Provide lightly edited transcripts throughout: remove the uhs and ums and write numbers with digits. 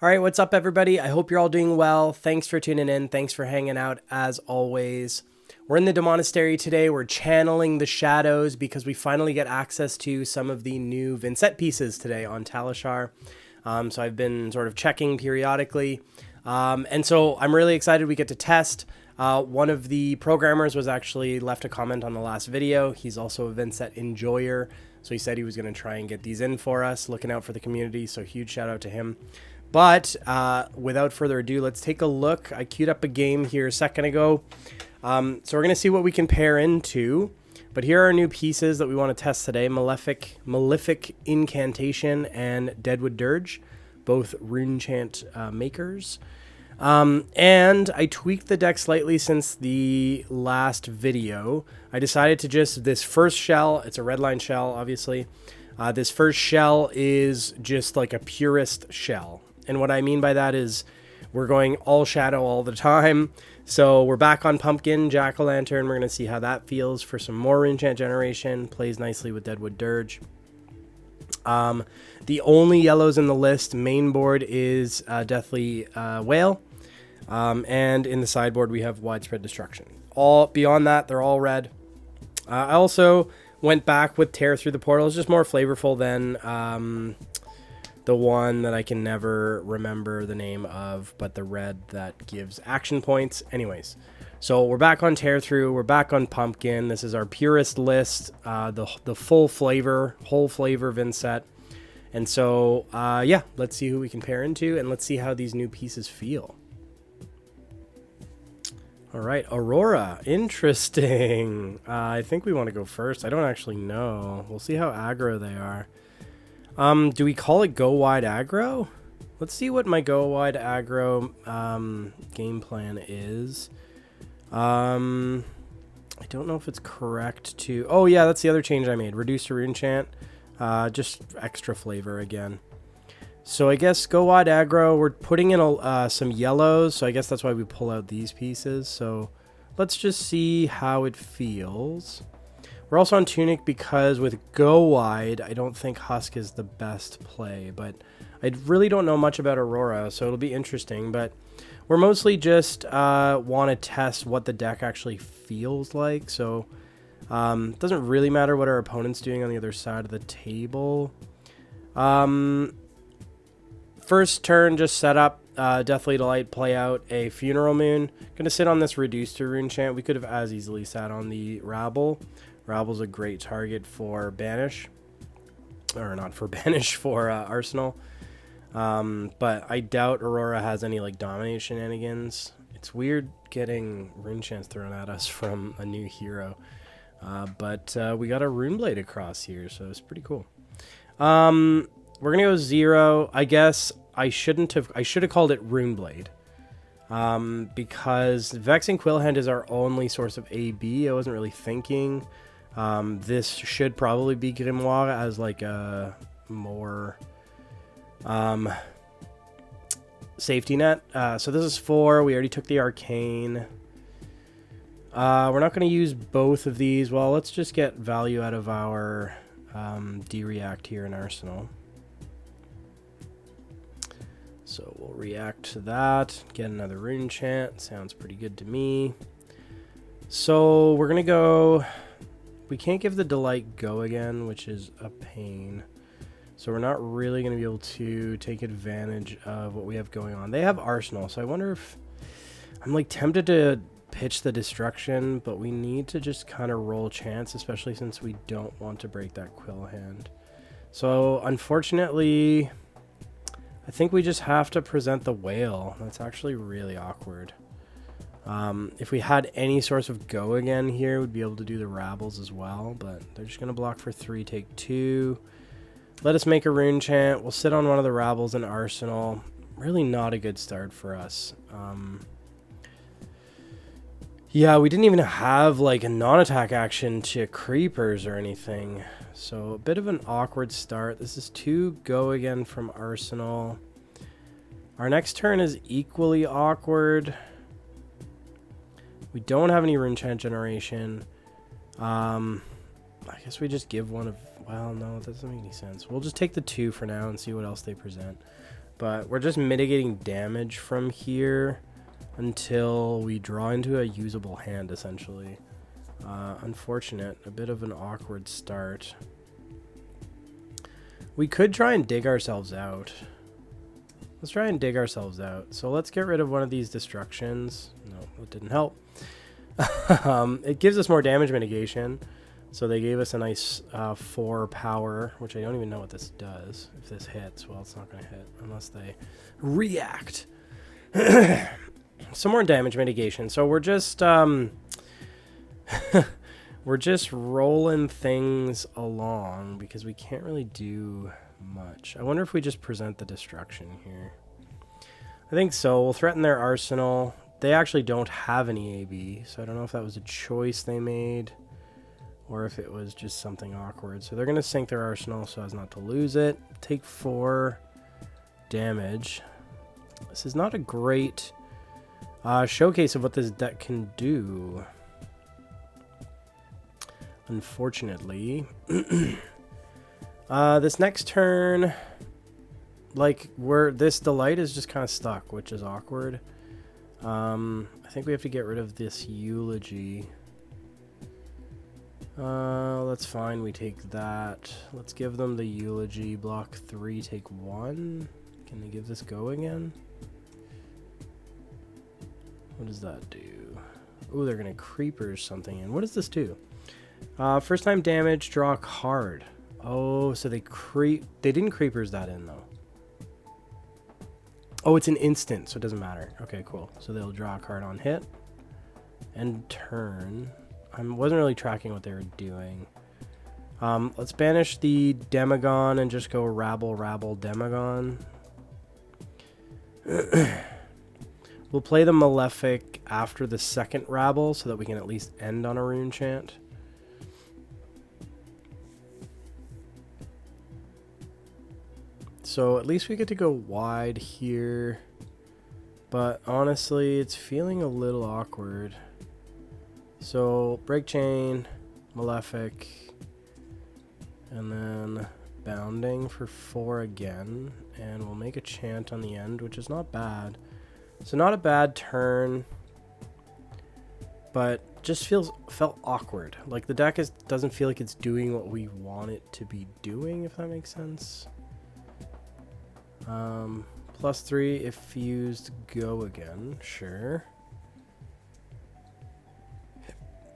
All right, what's up, everybody? I hope you're all doing well. Thanks for tuning in. Thanks for hanging out, as always. We're in the Demonastery today. We're channeling the shadows because we finally get access to some of the new Vynnset pieces today on Talishar. So I've been sort of checking periodically. And so I'm really excited we get to test. One of the programmers was actually left a comment on the last video. He's also a Vynnset enjoyer. So he said he was going to try and get these in for us, looking out for the community. So huge shout out to him. But without further ado, let's take a look. I queued up a game here a second ago. So we're going to see what we can pair into. But here are our new pieces that we want to test today. Malefic Incantation and Deadwood Dirge, both runechant makers. And I tweaked the deck slightly since the last video. I decided to just, this first shell, it's a redline shell, obviously. This first shell is just like a purist shell. And what I mean by that is we're going all shadow all the time. So we're back on Pumpkin, Jack-o'-lantern. We're going to see how that feels for some more runechant generation. Plays nicely with Deadwood Dirge. The only yellows in the list, main board is Deathly Whale. And in the sideboard, we have Widespread Destruction. All beyond that, they're all red. I also went back with Tear Through the Portal. It's just more flavorful than the one that I can never remember the name of, but the red that gives action points. Anyways, so we're back on Tear Through. We're back on Pumpkin. This is our purest list, the full flavor, whole flavor Vynnset. And so, yeah, let's see who we can pair into, and let's see how these new pieces feel. All right, Aurora. Interesting. I think we want to go first. I don't actually know. We'll see how aggro they are. Do we call it Go Wide Aggro? Let's see what my Go Wide Aggro game plan is. I don't know if it's correct to... Oh, yeah, that's the other change I made. Reduce to runechant. Just extra flavor again. So I guess Go Wide Aggro, we're putting in some yellows, so I guess that's why we pull out these pieces. So let's just see how it feels. We're also on Tunic because with Go Wide, I don't think Husk is the best play, but I really don't know much about Aurora, so it'll be interesting. But we're mostly just want to test what the deck actually feels like, so it doesn't really matter what our opponent's doing on the other side of the table. First turn, just set up Deathly Delight, play out a Funeral Moon. Going to sit on this Reduced to Runechant. We could have as easily sat on the Rabble. Rabble's a great target for Banish. Or not for Banish, for Arsenal. But I doubt Aurora has any like Dominate shenanigans. It's weird getting Runechants thrown at us from a new hero. But we got a Runeblade across here, so it's pretty cool. We're going to go 0. I guess I should have called it Runeblade. Because Vexing Quillhand is our only source of AB. I wasn't really thinking. This should probably be Grimoire as like a more safety net. So this is 4. We already took the Arcane. We're not going to use both of these. Well, let's just get value out of our D-React here in Arsenal. So we'll react to that, get another runechant. Sounds pretty good to me. So we're going to go... We can't give the Delight Go again, which is a pain. So we're not really going to be able to take advantage of what we have going on. They have Arsenal, so I wonder if... I'm like tempted to pitch the Destruction, but we need to just kind of roll chance, especially since we don't want to break that Quill Hand. So unfortunately... I think we just have to present the Whale. That's actually really awkward. If we had any source of Go again here, we'd be able to do the Rabbles as well, but they're just going to block for 3, take 2. Let us make a runechant. We'll sit on one of the Rabbles in Arsenal. Really not a good start for us. Yeah, we didn't even have like a non-attack action to creepers or anything. So a bit of an awkward start. This is 2 Go again from Arsenal. Our next turn is equally awkward. We don't have any runechant generation. I guess we just give one of... Well, no, that doesn't make any sense. We'll just take the 2 for now and see what else they present. But we're just mitigating damage from here until we draw into a usable hand, essentially. Unfortunate. A bit of an awkward start. We could try and dig ourselves out. Let's try and dig ourselves out. So let's get rid of one of these destructions. No, it didn't help. It gives us more damage mitigation. So they gave us a nice 4 power, which I don't even know what this does. If this hits, well, it's not going to hit unless they react. Some more damage mitigation. So we're just we're just rolling things along because we can't really do much. I wonder if we just present the destruction here. I think so. We'll threaten their arsenal. They actually don't have any AB, so I don't know if that was a choice they made or if it was just something awkward. So they're going to sink their arsenal so as not to lose it. Take 4 damage. This is not a great showcase of what this deck can do. Unfortunately. This next turn, like, this delight is just kind of stuck, which is awkward. I think we have to get rid of this eulogy. That's fine. We take that. Let's give them the eulogy. Block 3, take 1. Can they give this go again? What does that do? Oh, they're gonna creepers something in. What does this do? First time damage, draw a card. Oh, so they didn't creepers that in though. Oh, it's an instant, so it doesn't matter. Okay, cool. So they'll draw a card on hit and turn. I wasn't really tracking what they were doing. Let's banish the Demagon and just go rabble, rabble, Demagon. We'll play the Malefic after the second rabble so that we can at least end on a rune chant. So at least we get to go wide here. But honestly, it's feeling a little awkward. So break chain, Malefic, and then bounding for 4 again. And we'll make a chant on the end, which is not bad. So not a bad turn, but just felt awkward. Like the deck doesn't feel like it's doing what we want it to be doing, if that makes sense. +3 if fused, go again, sure.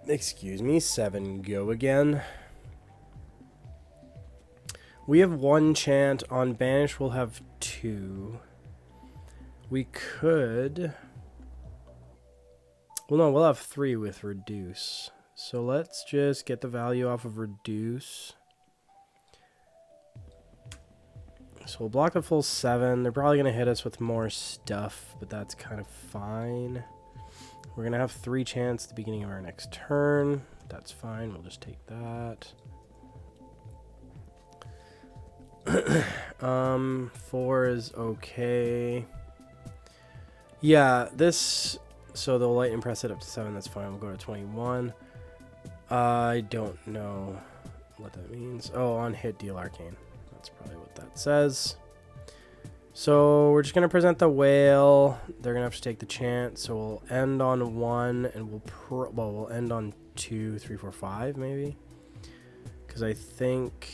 Excuse me, 7, go again. We have 1 chant. On banish we'll have 2. We could... Well, no, we'll have 3 with reduce. So let's just get the value off of reduce. So we'll block the full 7. They're probably going to hit us with more stuff, but that's kind of fine. We're going to have 3 chants at the beginning of our next turn. That's fine. We'll just take that. 4 is okay. Yeah, this... So they'll light and press it up to 7. That's fine. We'll go to 21. I don't know what that means. Oh, on hit, deal arcane. That's probably what that says. So we're just going to present the whale. They're going to have to take the chant. So we'll end on 1 and we'll end on 2, 3, 4, 5 maybe. Because I think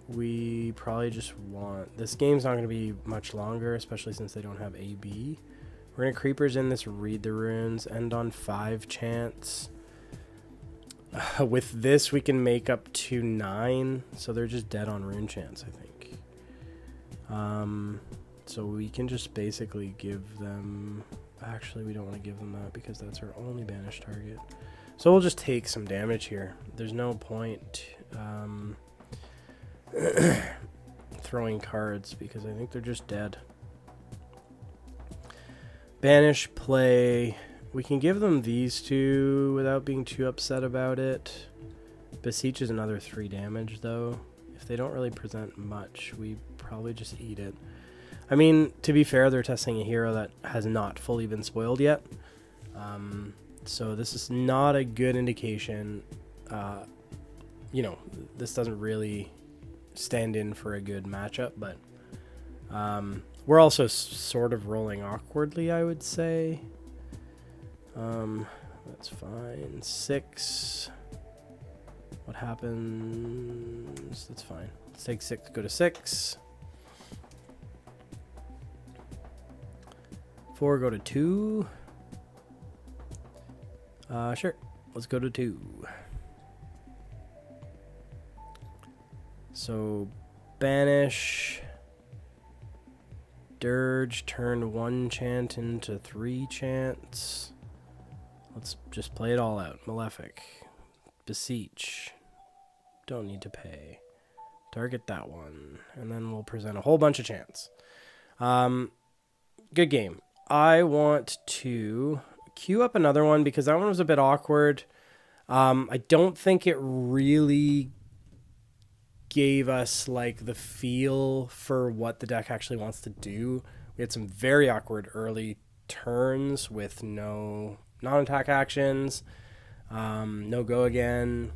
we probably just want... This game's not going to be much longer, especially since they don't have AB. We're going to creepers in this, read the runes, end on 5 chants. With this, we can make up to 9, so they're just dead on rune chants, I think. So we can just basically give them... Actually, we don't want to give them that because that's our only banished target. So we'll just take some damage here. There's no point throwing cards because I think they're just dead. Banish, play... We can give them these 2 without being too upset about it. Beseech is another 3 damage, though. If they don't really present much, we probably just eat it. I mean, to be fair, they're testing a hero that has not fully been spoiled yet. So this is not a good indication. You know, this doesn't really stand in for a good matchup, but We're also sort of rolling awkwardly, I would say. That's fine. 6. What happens? That's fine. Let's take 6, go to 6. 4, go to 2. Sure. Let's go to 2. So, banish. Dirge, turn 1 chant into 3 chants. Let's just play it all out. Malefic. Beseech. Don't need to pay. Target that one. And then we'll present a whole bunch of chants. Good game. I want to queue up another one because that one was a bit awkward. I don't think it really gave us like the feel for what the deck actually wants to do. We had some very awkward early turns with no non-attack actions, no go again.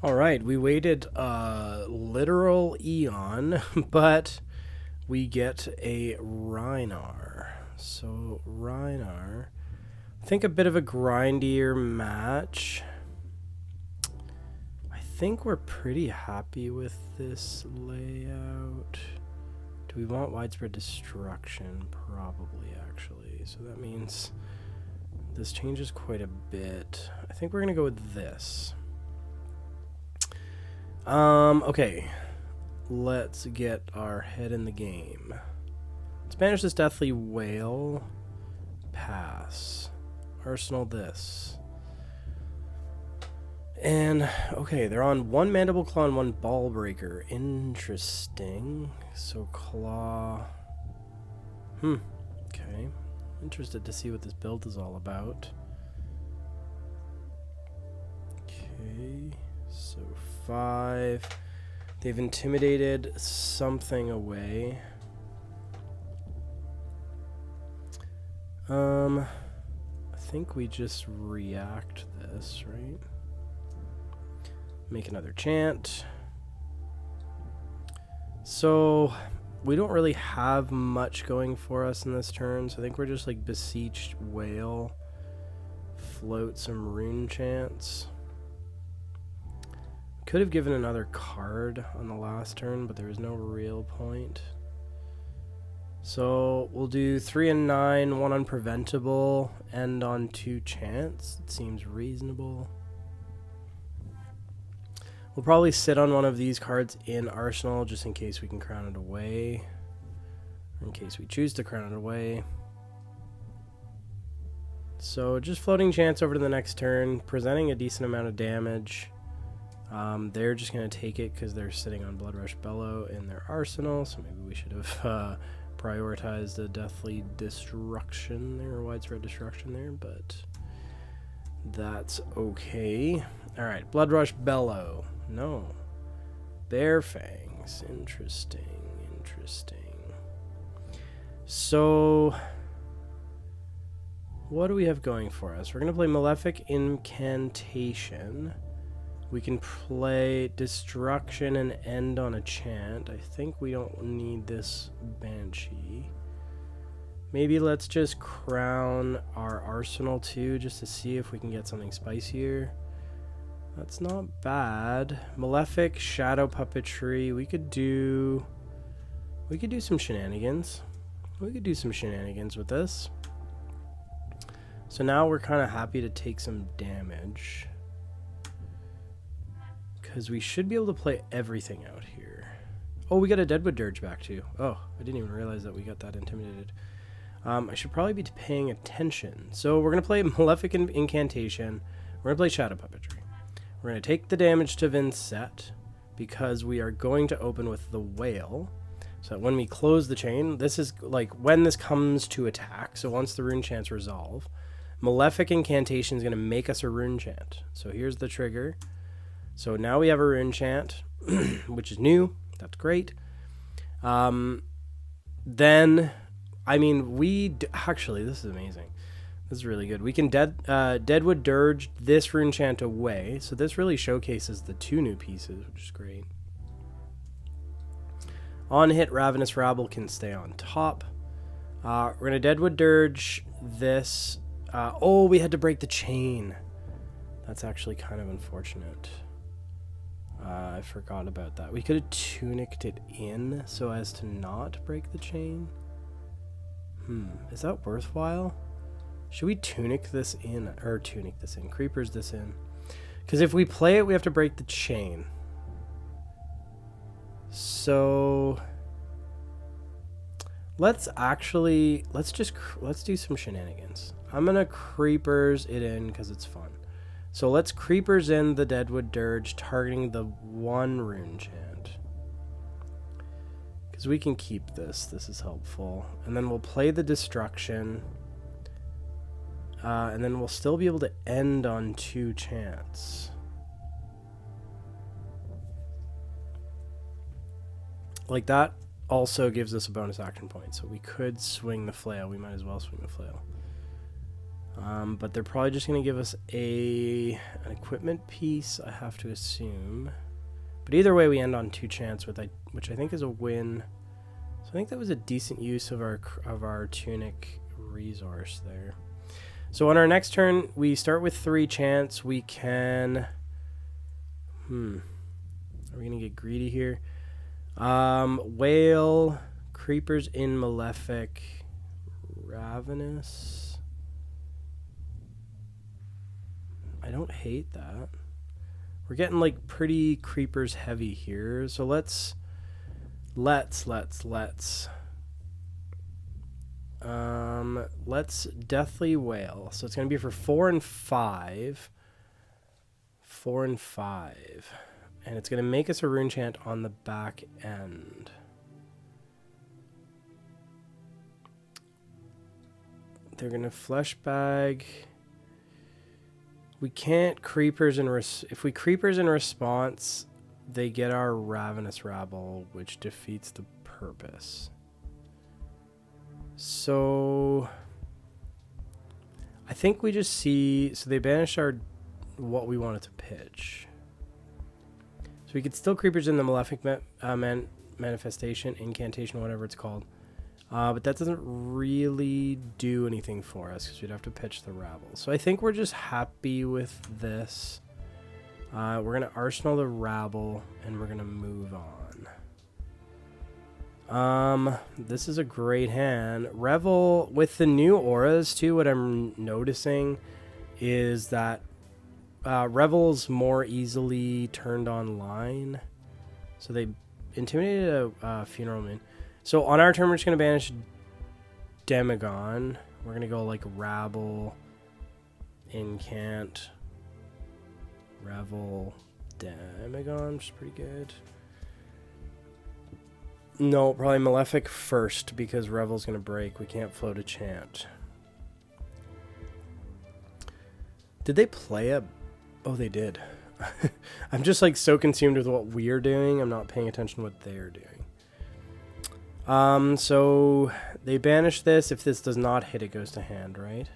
All right, we waited a literal eon, but we get a Rhinar. So Rhinar, I think a bit of a grindier match. I think we're pretty happy with this layout. Do we want widespread destruction? Probably, actually. So that means this changes quite a bit. I think we're going to go with this. Okay. Let's get our head in the game. Let's banish this Deathly Whale. Pass. Arsenal this. And, okay, they're on 1 Mandible Claw and 1 Ball Breaker. Interesting. So, Claw. Okay. Interested to see what this build is all about. Okay. So, 5. They've intimidated something away. I think we just react this, right? Make another chant. So we don't really have much going for us in this turn, so I think we're just like Beseeched Whale, float some rune chants. Could have given another card on the last turn, but there was no real point. So we'll do 3 and 9, 1 unpreventable, end on 2 chants. It seems reasonable. We'll probably sit on one of these cards in Arsenal just in case we can crown it away. Or in case we choose to crown it away. So just floating chants over to the next turn, presenting a decent amount of damage. They're just going to take it because they're sitting on Bloodrush Bellow in their arsenal, so maybe we should have prioritized a Deathly Destruction there, or Widespread Destruction there, but that's okay. Alright, Bloodrush Bellow. No. Bear Fangs. Interesting, interesting. So, what do we have going for us? We're going to play Malefic Incantation. We can play Destruction and end on a chant. I think we don't need this Banshee. Maybe let's just crown our arsenal too, just to see if we can get something spicier. That's not bad. Malefic, Shadow Puppetry. We could do some shenanigans. We could do some shenanigans with this. So now we're kind of happy to take some damage, because we should be able to play everything out here. Oh, we got a Deadwood Dirge back too. Oh, I didn't even realize that we got that intimidated. I should probably be paying attention. So we're going to play Malefic Incantation. We're going to play Shadow Puppetry. We're going to take the damage to Vynnset because we are going to open with the Whale. So that when we close the chain, this is like when this comes to attack. So once the rune chants resolve, Malefic Incantation is going to make us a rune chant. So here's the trigger. So now we have a rune chant, which is new. That's great. Then, I mean, actually, this is amazing. This is really good. We can Deadwood Dirge this rune chant away. So this really showcases the 2 new pieces, which is great. On hit, Ravenous Rabble can stay on top. We're going to Deadwood Dirge this. Oh, we had to break the chain. That's actually kind of unfortunate. I forgot about that. We could have tunicked it in so as to not break the chain. Is that worthwhile? Should we tunic this in? Or tunic this in. Creepers this in. Because if we play it, we have to break the chain. So let's do some shenanigans. I'm gonna creepers it in because it's fun. So let's creepers in the Deadwood Dirge, targeting the 1 rune chant. Because we can keep this. This is helpful. And then we'll play the destruction. And then we'll still be able to end on 2 chants. Like that also gives us a bonus action point. So we could swing the flail. We might as well swing the flail. But they're probably just going to give us an equipment piece, I have to assume. But either way, we end on 2 chants, which I think is a win. So I think that was a decent use of our tunic resource there. So on our next turn, we start with 3 chants. We can... Are we going to get greedy here? Whale, Creepers in Malefic, Ravenous. I don't hate that. We're getting like pretty creepers heavy here. So let's Deathly Whale. So it's going to be for 4 and 5. 4 and 5. And it's going to make us a rune chant on the back end. They're going to flesh bag. We can't creepers in if we creepers in response, they get our Ravenous Rabble, which defeats the purpose. So I think we just see, so they banished what we wanted to pitch. So we could still creepers in the Malefic manifestation, incantation, whatever it's called. But that doesn't really do anything for us because we'd have to pitch the rabble. So I think we're just happy with this. We're going to arsenal the rabble and we're going to move on. This is a great hand. Revel, with the new auras too, what I'm noticing is that Revel's more easily turned online. So they intimidated a Funeral Moon. So on our turn, we're just going to banish Demagon. We're going to go like Rabble, Incant, Revel, Demagon, which is pretty good. No, probably Malefic first because Revel's going to break. We can't float a chant. Did they play a... Oh, they did. I'm just like so consumed with what we're doing. I'm not paying attention to what they're doing. So they banish this. If this does not hit, it goes to hand, right?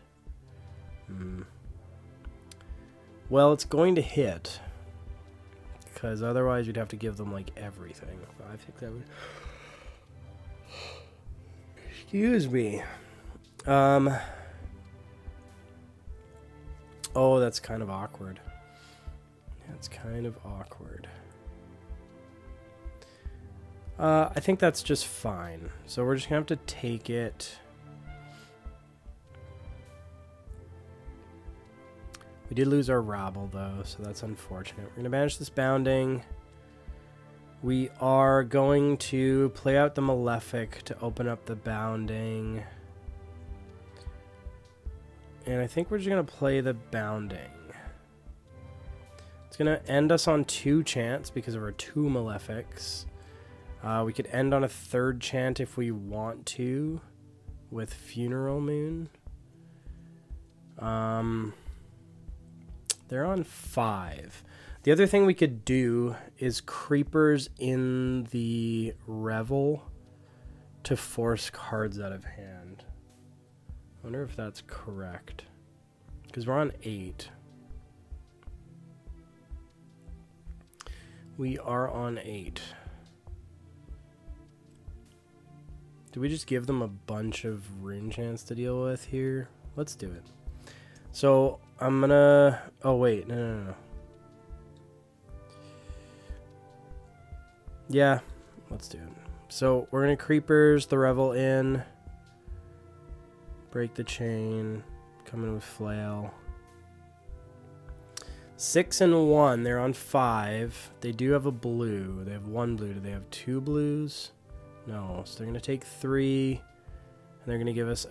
Well, it's going to hit. Because otherwise you'd have to give them like everything. 5, 6, 7. Excuse me. Oh, that's kind of awkward. That's kind of awkward. I think that's just fine. So we're just going to have to take it. We did lose our rabble, though, so that's unfortunate. We're going to banish this bounding. We are going to play out the Malefic to open up the bounding. And I think we're just going to play the bounding. It's going to end us on 2 chants because of our 2 Malefics. We could end on a 3rd chant if we want to with Funeral Moon. They're on 5. The other thing we could do is creepers in the Revel to force cards out of hand. I wonder if that's correct. Because we're on 8. We are on 8. Do we just give them a bunch of rune chance to deal with here? Let's do it. So I'm gonna... Oh, wait. No. Yeah, let's do it. So we're gonna Creepers the Revel in. Break the chain. Come in with Flail. 6 and 1. They're on 5. They do have a blue. They have 1 blue. Do they have 2 blues? No. So they're going to take 3. And they're going to give us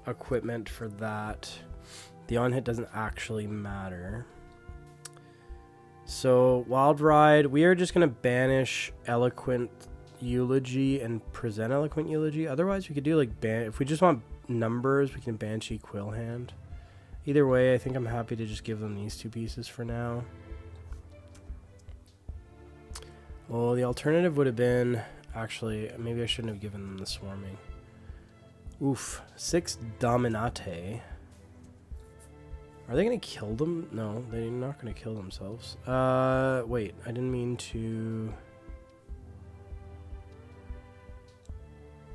equipment for that. The on-hit doesn't actually matter. So, Wild Ride. We are just going to banish Eloquent Eulogy and present Eloquent Eulogy. Otherwise, we could do like... if we just want numbers, we can Banshee Quillhand. Either way, I think I'm happy to just give them these 2 pieces for now. Well, the alternative would have been... Actually, maybe I shouldn't have given them the Swarming. Oof. 6 Dominate. Are they going to kill them? No, they're not going to kill themselves. Wait. I didn't mean to...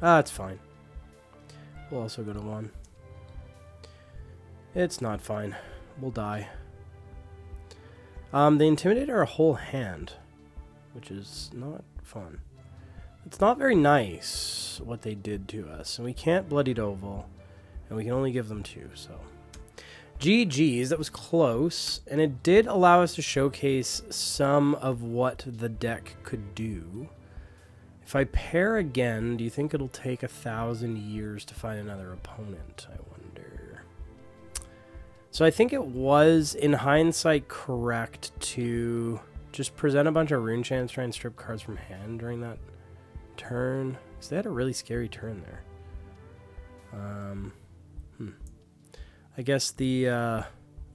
it's fine. We'll also go to 1. It's not fine. We'll die. They intimidate our whole hand, which is not fun. It's not very nice what they did to us. And we can't Bloodied Oval, and we can only give them 2, so... GG's, that was close, and it did allow us to showcase some of what the deck could do. If I pair again, do you think it'll take 1,000 years to find another opponent, I wonder? So I think it was, in hindsight, correct to just present a bunch of rune chants, try and strip cards from hand during that turn. Because they had a really scary turn there. I guess the,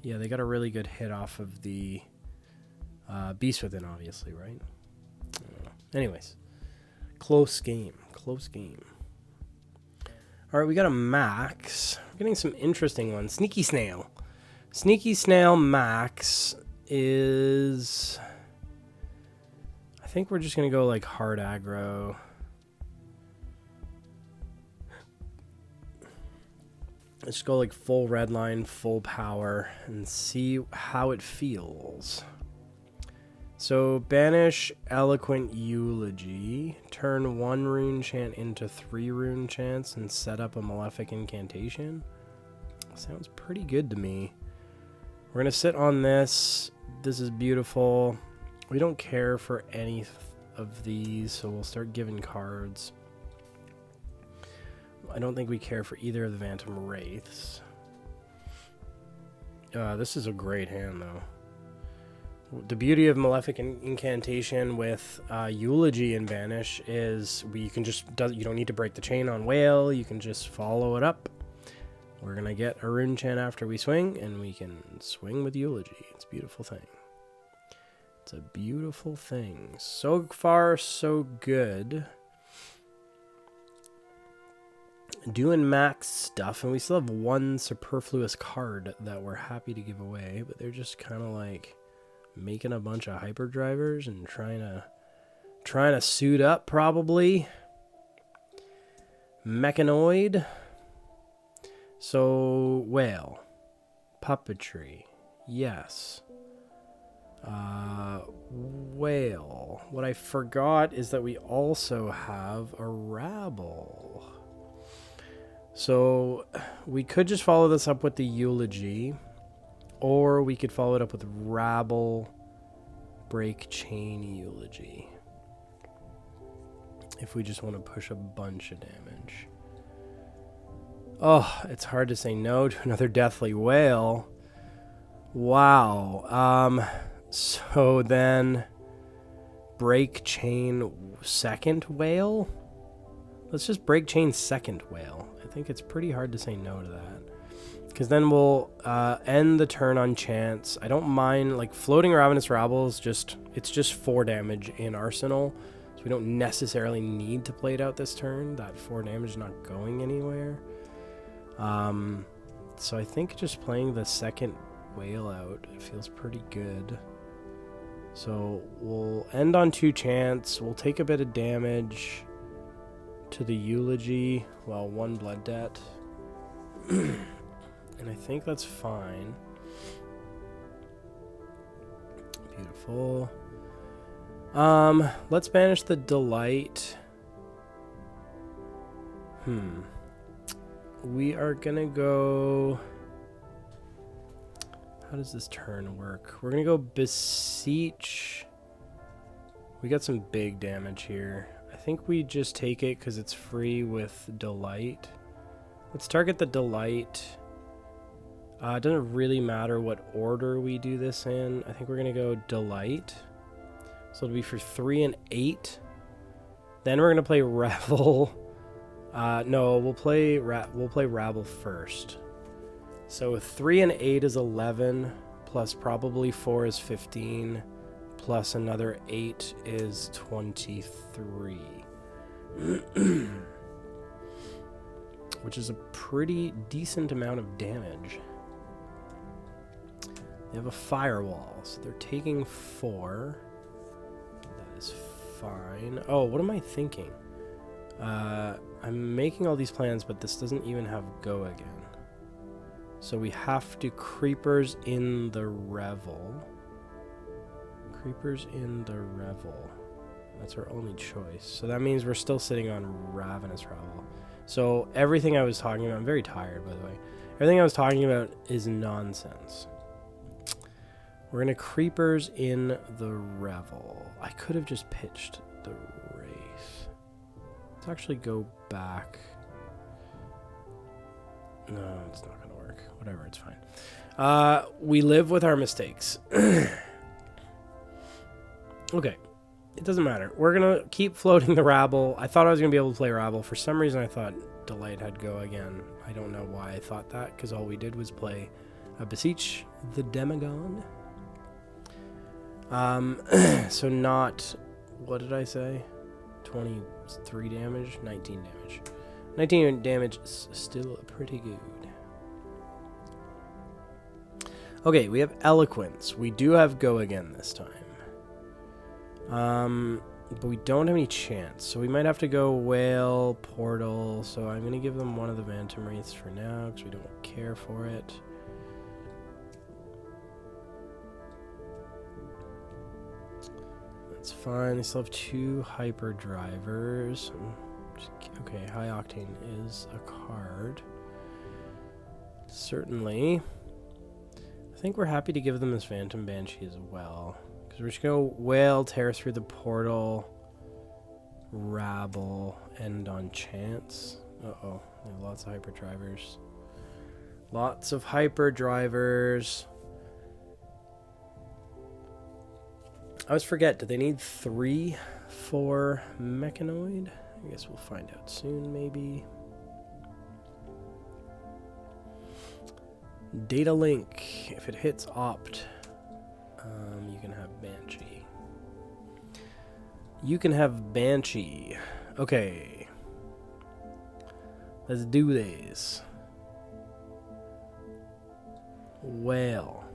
yeah, they got a really good hit off of the Beast Within, obviously, right? Anyways, close game, close game. All right, we got a max. We're getting some interesting ones. Sneaky Snail. Sneaky Snail max is... I think we're just going to go like hard aggro. Let's go like full red line, full power, and see how it feels. So banish Eloquent Eulogy, turn 1 rune chant into 3 rune chants, and set up a Malefic Incantation. Sounds pretty good to me. We're going to sit on this. This is beautiful. We don't care for any of these, so we'll start giving cards. I don't think we care for either of the Phantom Wraiths. This is a great hand, though. The beauty of Malefic Incantation with Eulogy and Banish is you can just you don't need to break the chain on Whale. You can just follow it up. We're gonna get a rune chant after we swing, and we can swing with Eulogy. It's a beautiful thing. It's a beautiful thing. So far, so good. Doing max stuff, and we still have 1 superfluous card that we're happy to give away, but they're just kind of like making a bunch of hyperdrivers and trying to suit up, probably. Mechanoid. So, Whale. Puppetry. Yes. Whale. What I forgot is that we also have a Rabble. So, we could just follow this up with the Eulogy, or we could follow it up with Rabble, Break Chain, Eulogy. If we just want to push a bunch of damage. Oh, it's hard to say no to another Deathly Whale. Wow. So then, Break Chain second Whale? Let's just Break Chain second Whale. I think it's pretty hard to say no to that. Because then we'll end the turn on chance. I don't mind, like, Floating Ravenous Rabble is just, it's just 4 damage in Arsenal. So we don't necessarily need to play it out this turn. That 4 damage is not going anywhere. So I think just playing the second Whale out, it feels pretty good. So we'll end on 2 chance. We'll take a bit of damage. to the eulogy. Well, 1 blood debt. And I think that's fine. Beautiful. Let's banish the delight. We are gonna go... How does this turn work? We're gonna go beseech. We got some big damage here. I think we just take it because it's free with delight. Let's target the delight. It doesn't really matter what order we do this in. I think we're gonna go delight. So it'll be for 3 and 8. Then we're gonna play Revel. No, we'll play Rabble first. So 3 and 8 is 11, plus probably 4 is 15, plus another 8 is 23. Which is a pretty decent amount of damage. They have a firewall, so they're taking 4. That is fine. Oh, what am I thinking? I'm making all these plans, but this doesn't even have go again. So we have to Creepers in the Revel. Creepers in the Revel. That's our only choice. So that means we're still sitting on Ravenous Revel. So everything I was talking about, I'm very tired by the way. Everything I was talking about is nonsense. We're going to Creepers in the Revel. I could have just pitched the Wraith. Let's actually go back. No, it's not going to work. Whatever, it's fine. We live with our mistakes. Okay. It doesn't matter. We're going to keep floating the Rabble. I thought I was going to be able to play Rabble. For some reason, I thought Delight had go again. I don't know why I thought that, because all we did was play Beseech the Demagon. So not... What did I say? 23 damage? 19 damage. 19 damage is still pretty good. Okay, we have Eloquence. We do have go again this time. But we don't have any chance. So we might have to go Whale, Portal. So I'm going to give them one of the Phantom Wraiths for now because we don't care for it. That's fine. They still have 2 hyperdrivers. Okay, High Octane is a card. Certainly. I think we're happy to give them this Phantom Banshee as well. Because we're just going to Whale, tear through the portal, Rabble, end on chance. Uh-oh, they have lots of hyperdrivers. Lots of hyperdrivers. I always forget, do they need 3 for Mechanoid? I guess we'll find out soon, maybe. Data Link. If it hits Opt, you can have Banshee. You can have Banshee. Okay. Let's do this. Whale.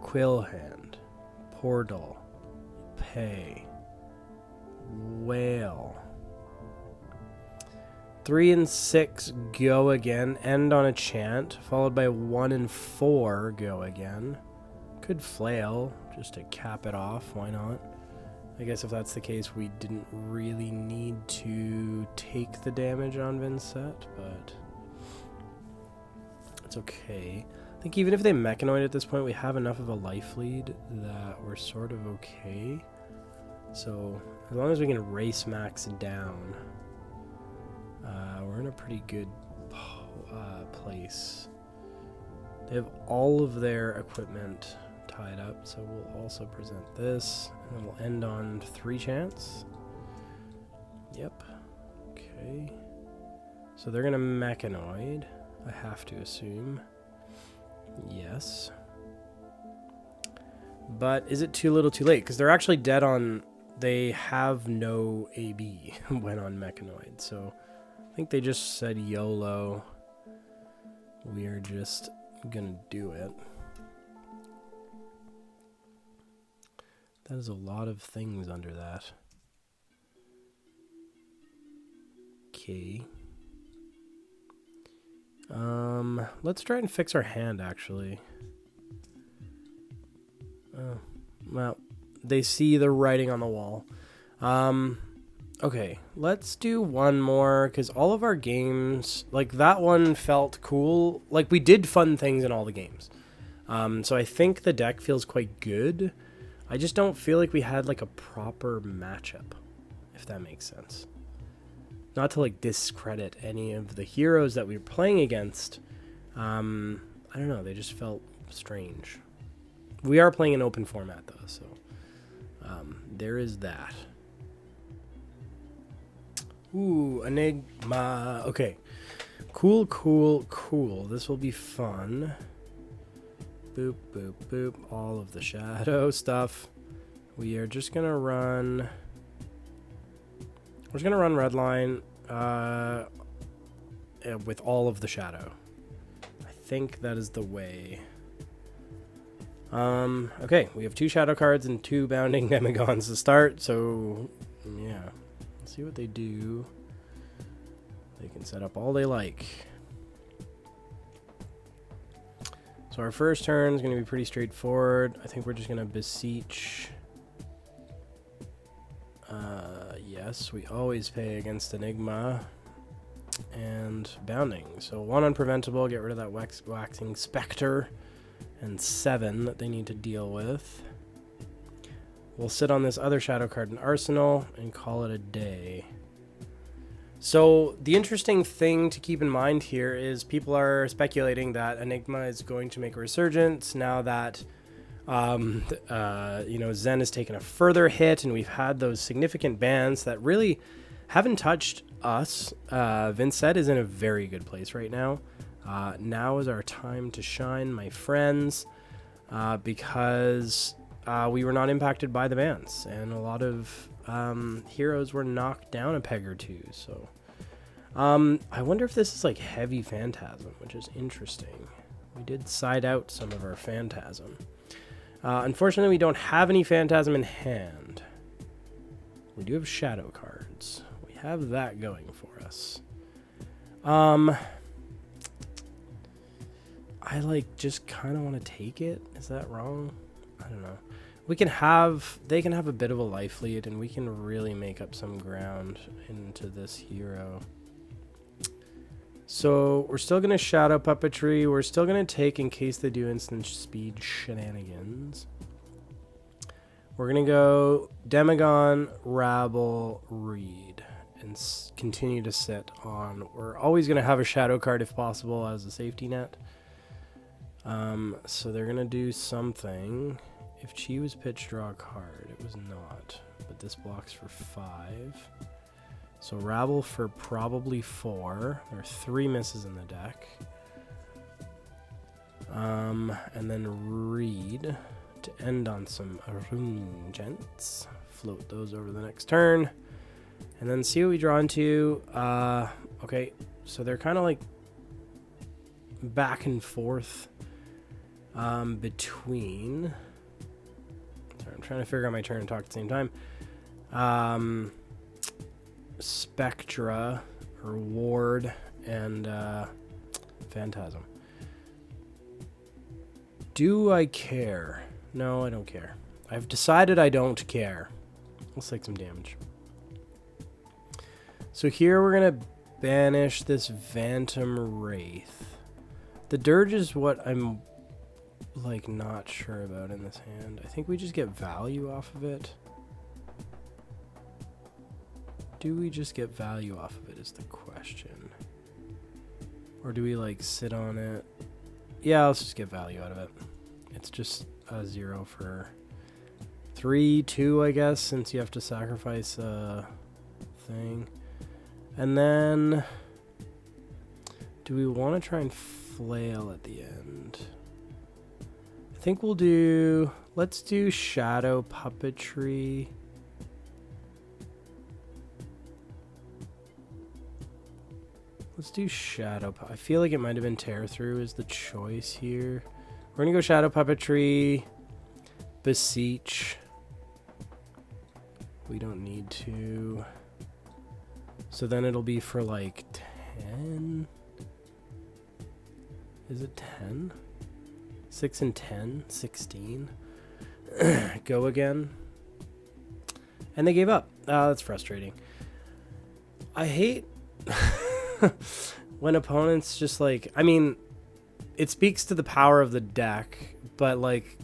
Quillhand. Portal. Pay. Whale. 3 and 6 go again. End on a chant. Followed by 1 and 4 go again. Could flail just to cap it off. Why not? I guess if that's the case, we didn't really need to take the damage on Vynnset, but it's okay. I think even if they Mechanoid at this point, we have enough of a life lead that we're sort of okay. So as long as we can race max down, we're in a pretty good place. They have all of their equipment tied up, so we'll also present this, and then we'll end on 3 chance. Yep. Okay. So they're gonna Mechanoid, I have to assume. Yes. But is it too little too late? Because they're actually dead on... They have no AB when on Mechanoid, so I think they just said YOLO. We're just gonna do it. That is a lot of things under that. okay. Let's try and fix our hand, actually. Well, they see the writing on the wall. Okay, let's do one more, because all of our games, like that one felt cool. Like we did fun things in all the games. So I think the deck feels quite good. I just don't feel like we had like a proper matchup, if that makes sense. Not to like discredit any of the heroes that we were playing against. I don't know, they just felt strange. We are playing an open format though, so there is that. Ooh, Enigma. Okay. Cool, cool, cool. This will be fun. Boop, boop, boop. All of the shadow stuff. We are just going to run... We're just going to run Redline with all of the shadow. I think that is the way. Okay, we have 2 shadow cards and 2 bounding demigons to start, so yeah. Let's see what they do. They can set up all they like. So our first turn is going to be pretty straightforward. I think we're just going to beseech. Yes, we always pay against Enigma and bounding. So 1 unpreventable, get rid of that waxing specter, and 7 that they need to deal with. We'll sit on this other shadow card in Arsenal and call it a day. So the interesting thing to keep in mind here is people are speculating that Enigma is going to make a resurgence now that you know, Zen has taken a further hit, and we've had those significant bans that really haven't touched us. Vynnset is in a very good place right now. Now is our time to shine, my friends, because we were not impacted by the bans, and a lot of heroes were knocked down a peg or two. So I wonder if this is like heavy Phantasm, which is interesting. We did side out some of our Phantasm. Unfortunately, we don't have any Phantasm in hand. We do have shadow cards. We have that going for us. I like just kind of want to take it. Is that wrong? I don't know. They can have a bit of a life lead, and we can really make up some ground into this hero. So we're still going to shadow puppetry. We're still going to take in case they do instant speed shenanigans. We're going to go Demagon, Rabble, Reed, and continue to sit on. We're always going to have a shadow card if possible as a safety net. So they're going to do something. If Chi was pitch, draw a card. It was not, but this blocks for 5. So Rabble for probably 4. There are 3 misses in the deck. And then Reed to end on some Rune Gents. Float those over the next turn. And then see what we draw into. Okay, so they're kind of like back and forth between... Sorry, I'm trying to figure out my turn and talk at the same time. Spectra, or Ward, and Phantasm. Do I care? No, I don't care. I've decided I don't care. Let's take some damage. So here we're going to banish this Phantom Wraith. The Dirge is what I'm like not sure about in this hand. I think we just get value off of it. Do we just get value off of it is the question. Or do we like sit on it? Yeah, let's just get value out of it. It's just a 0 for 3, 2, I guess, since you have to sacrifice a thing. And then do we want to try and flail at the end? I think let's do shadow puppetry. Let's do shadow. I feel like it might have been tear through is the choice here. We're gonna go shadow puppetry, beseech. We don't need to. So then it'll be for like 10. Is it 10? 6 and 10, 16. Go again. And they gave up. That's frustrating. I hate when opponents just like, I mean, it speaks to the power of the deck, but like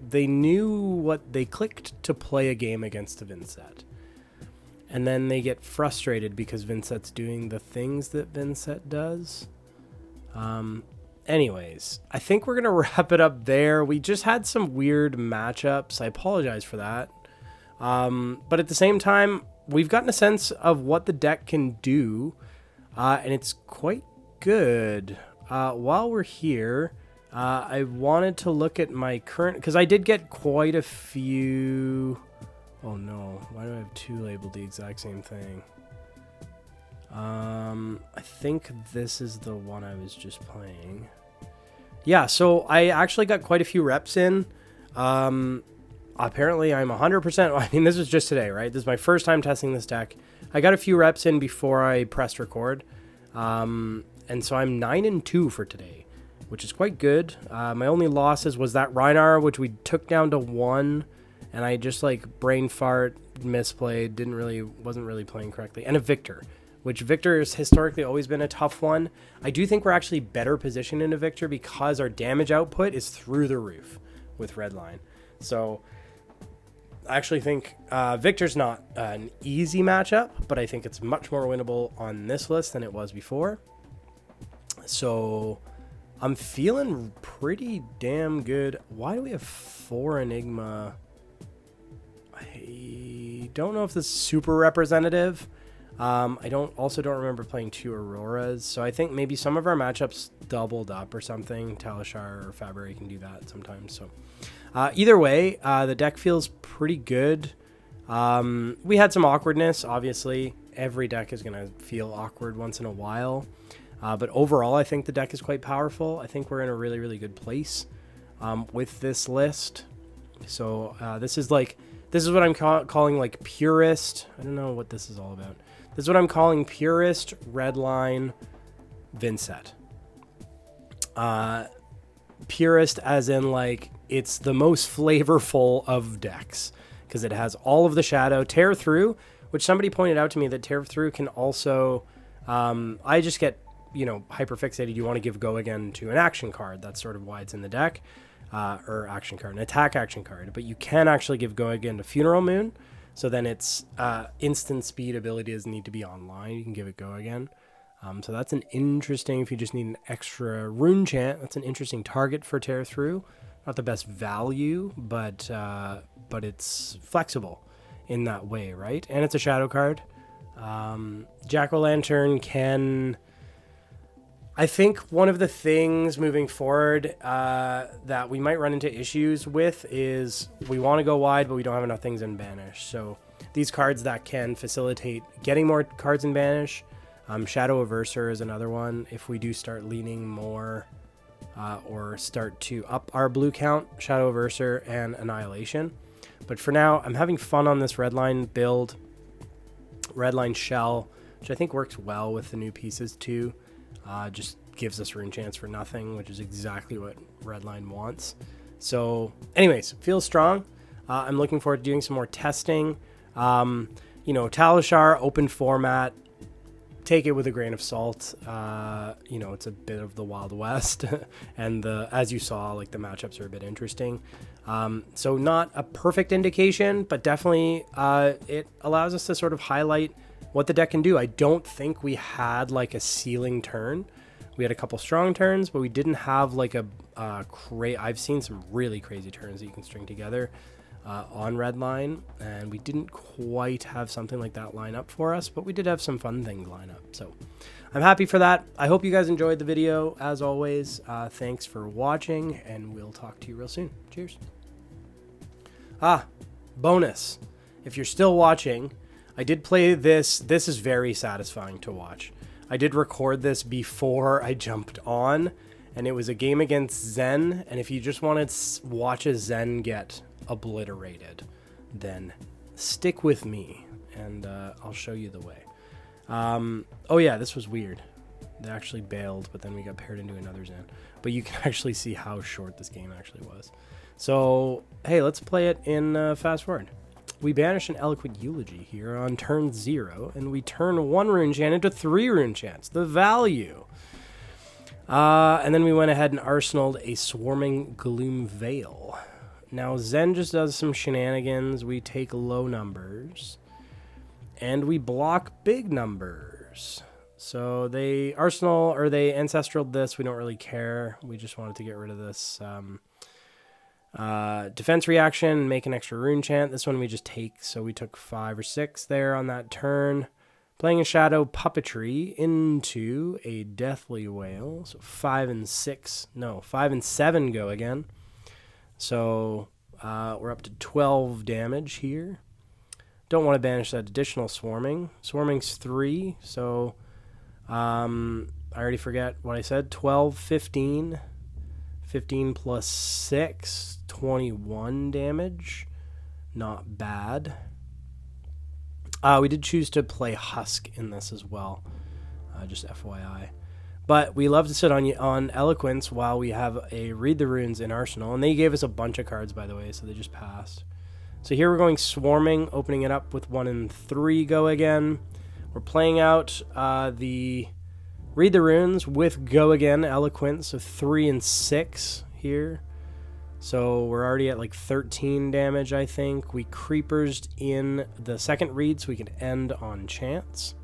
they knew what they clicked to play a game against a Vynnset. And then they get frustrated because Vynnset's doing the things that Vynnset does. Anyways, I think we're going to wrap it up there. We just had some weird matchups. I apologize for that. But at the same time, we've gotten a sense of what the deck can do. And it's quite good. While we're here, I wanted to look at my current... because I did get quite a few... Oh no, why do I have two labeled the exact same thing? I think this is the one I was just playing. Yeah, so I actually got quite a few reps in. Apparently I'm 100%, I mean, this was just today, right? This is my first time testing this deck. I got a few reps in before I pressed record. And so I'm 9-2 for today, which is quite good. My only losses was that Rhinar, which we took down to 1. And I just like brain fart, misplayed, wasn't really playing correctly. And a Victor, which Victor has historically always been a tough one. I do think we're actually better positioned in a Victor because our damage output is through the roof with Redline. So I actually think Victor's not an easy matchup, but I think it's much more winnable on this list than it was before. So I'm feeling pretty damn good. Why do we have 4 Enigma? I don't know if this is super representative. I don't remember playing 2 Auroras, so I think maybe some of our matchups doubled up or something. Talishar or Fabry can do that sometimes. So either way, the deck feels pretty good. We had some awkwardness, obviously. Every deck is going to feel awkward once in a while. But overall, I think the deck is quite powerful. I think we're in a really, really good place with this list. So this is what I'm calling like purist. I don't know what this is all about. This is what I'm calling purist Redline Vynnset. Purist as in like it's the most flavorful of decks because it has all of the shadow. Tear Through, which somebody pointed out to me that Tear Through can also... I just get, hyper fixated. You want to give Go Again to an action card. That's sort of why it's in the deck. Or action card, an attack action card, but you can actually give Go Again to Funeral Moon, so then its instant speed ability doesn't need to be online. You can give it Go Again. So that's an interesting, if you just need an extra rune chant, that's an interesting target for Tear Through. Not the best value, but it's flexible in that way, right? And it's a shadow card. Jack-o'-lantern can... I think one of the things moving forward that we might run into issues with is we want to go wide, but we don't have enough things in Banish. So these cards that can facilitate getting more cards in Banish. Shadow Averser is another one. If we do start leaning more or start to up our blue count, Shadow Averser and Annihilation. But for now, I'm having fun on this Redline build. Redline Shell, which I think works well with the new pieces too. Just gives us rune chance for nothing, which is exactly what Redline wants. So anyways, feels strong. I'm looking forward to doing some more testing. Talishar, open format. Take it with a grain of salt. It's a bit of the Wild West. And as you saw, like the matchups are a bit interesting. So not a perfect indication, but definitely it allows us to sort of highlight what the deck can do. I don't think we had like a ceiling turn. We had a couple strong turns, but we didn't have like I've seen some really crazy turns that you can string together on Redline, and we didn't quite have something like that line up for us, but we did have some fun things line up. So I'm happy for that. I hope you guys enjoyed the video. As always, thanks for watching, and we'll talk to you real soon. Cheers. Bonus. If you're still watching, I did play this. This is very satisfying to watch. I did record this before I jumped on, and it was a game against Zen. And if you just want to watch a Zen get obliterated, then stick with me, and I'll show you the way. Oh yeah, this was weird. They actually bailed, but then we got paired into another Zen. But you can actually see how short this game actually was. So, hey, let's play it in fast forward. We banish an Eloquent Eulogy here on turn 0, and we turn 1 rune chant into 3 rune chants. The value. And then we went ahead and arsenaled a Swarming Gloom Veil. Now, Zen just does some shenanigans. We take low numbers, and we block big numbers. So they arsenal, or they ancestraled this. We don't really care. We just wanted to get rid of this defense reaction and make an extra rune chant. This one we just take, so we took 5 or 6 there on that turn. Playing a Shadow Puppetry into a Deathly Wail. So 5 and 7 go again. So we're up to 12 damage here. Don't want to banish that additional Swarming. Swarming's 3, so I already forget what I said. 12, 15. 15 plus 6, 21 damage. Not bad. We did choose to play Husk in this as well, just FYI. But we love to sit on Eloquence while we have a Read the Runes in Arsenal. And they gave us a bunch of cards, by the way, so they just passed. So here we're going Swarming, opening it up with 1 and 3 go again. We're playing out the Read the Runes with go again, Eloquence, so 3 and 6 here. So we're already at like 13 damage, I think. We creepers in the second read so we can end on chance.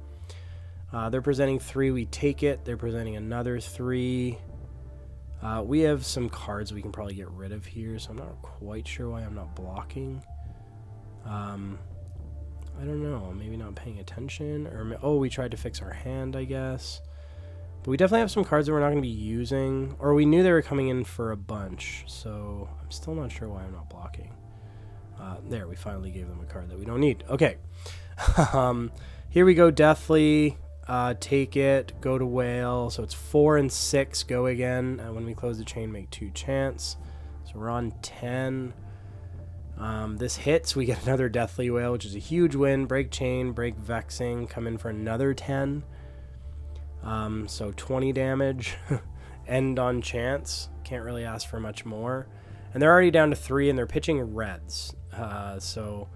They're presenting 3, we take it. They're presenting another 3. We have some cards we can probably get rid of here, so I'm not quite sure why I'm not blocking. I don't know, maybe not paying attention, or oh, we tried to fix our hand, I guess. But we definitely have some cards that we're not going to be using, or we knew they were coming in for a bunch, so I'm still not sure why I'm not blocking. There, we finally gave them a card that we don't need. Okay, here we go, Deathly, take it, go to Whale, so it's 4 and 6, go again, and when we close the chain, make 2 chance. So we're on 10. This hits, we get another Deathly Whale, which is a huge win. Break chain, break vexing, come in for another 10. So 20 damage, end on chance. Can't really ask for much more. And they're already down to 3, and they're pitching reds. So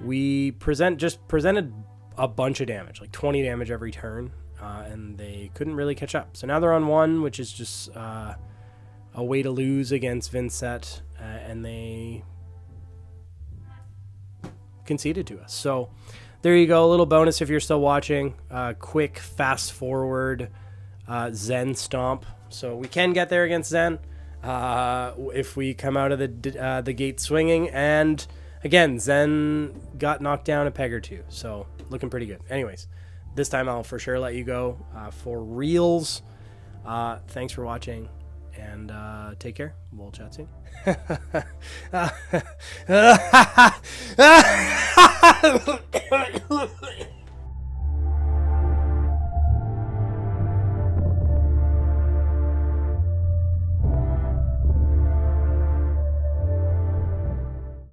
we presented a bunch of damage, like 20 damage every turn, and they couldn't really catch up. So now they're on 1, which is just a way to lose against Vynnset, and they conceded to us. So there you go, a little bonus if you're still watching. Quick fast forward Zen Stomp. So we can get there against Zen if we come out of the gate swinging. And again, Zen got knocked down a peg or 2, so looking pretty good. Anyways, this time I'll for sure let you go for reals. Thanks for watching, and take care. We'll chat soon.